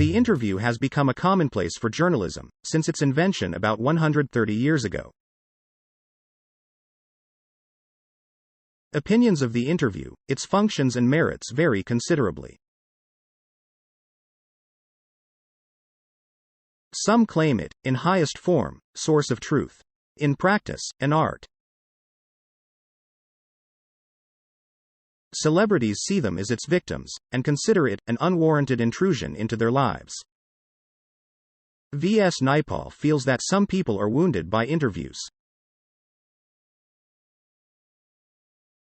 The interview has become a commonplace for journalism, since its invention about 130 years ago. Opinions of the interview, its functions and merits vary considerably. Some claim it, in highest form, source of truth. In practice, an art. Celebrities see them as its victims, and consider it an unwarranted intrusion into their lives. V.S. Naipaul feels that some people are wounded by interviews.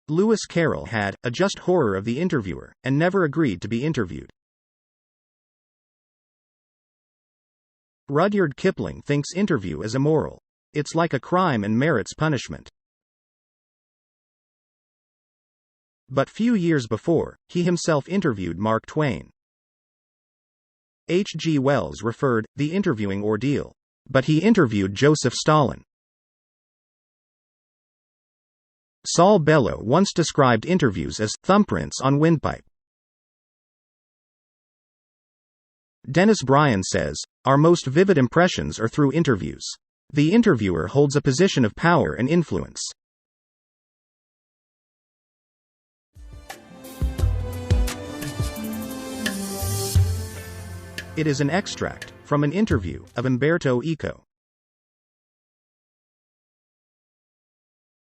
Lewis Carroll had a just horror of the interviewer, and never agreed to be interviewed. Rudyard Kipling thinks interview is immoral. It's like a crime and merits punishment. But few years before, he himself interviewed Mark Twain. H. G. Wells referred the interviewing ordeal. But he interviewed Joseph Stalin. Saul Bellow once described interviews as thumbprints on windpipe. Dennis Bryan says, "Our most vivid impressions are through interviews. The interviewer holds a position of power and influence." It is an extract from an interview of Umberto Eco.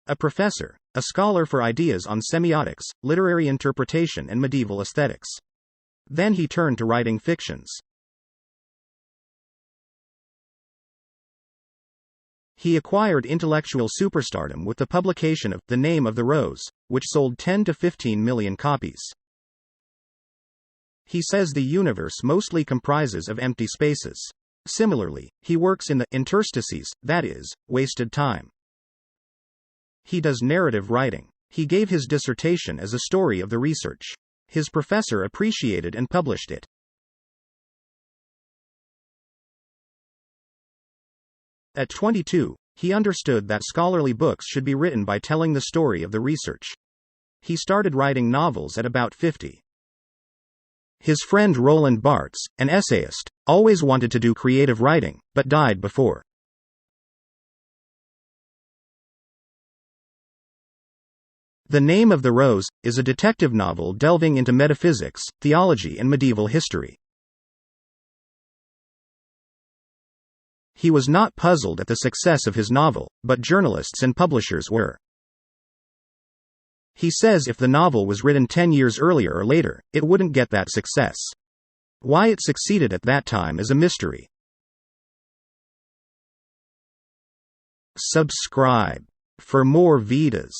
A professor, a scholar for ideas on semiotics, literary interpretation and medieval aesthetics. Then he turned to writing fictions. He acquired intellectual superstardom with the publication of The Name of the Rose, which sold 10 to 15 million copies. He says the universe mostly comprises of empty spaces. Similarly, he works in the interstices, that is, wasted time. He does narrative writing. He gave his dissertation as a story of the research. His professor appreciated and published it. At 22, he understood that scholarly books should be written by telling the story of the research. He started writing novels at about 50. His friend Roland Barthes, an essayist, always wanted to do creative writing, but died before. The Name of the Rose is a detective novel delving into metaphysics, theology and medieval history. He was not puzzled at the success of his novel, but journalists and publishers were. He says if the novel was written 10 years earlier or later, it wouldn't get that success. Why it succeeded at that time is a mystery. Subscribe for more Vidas.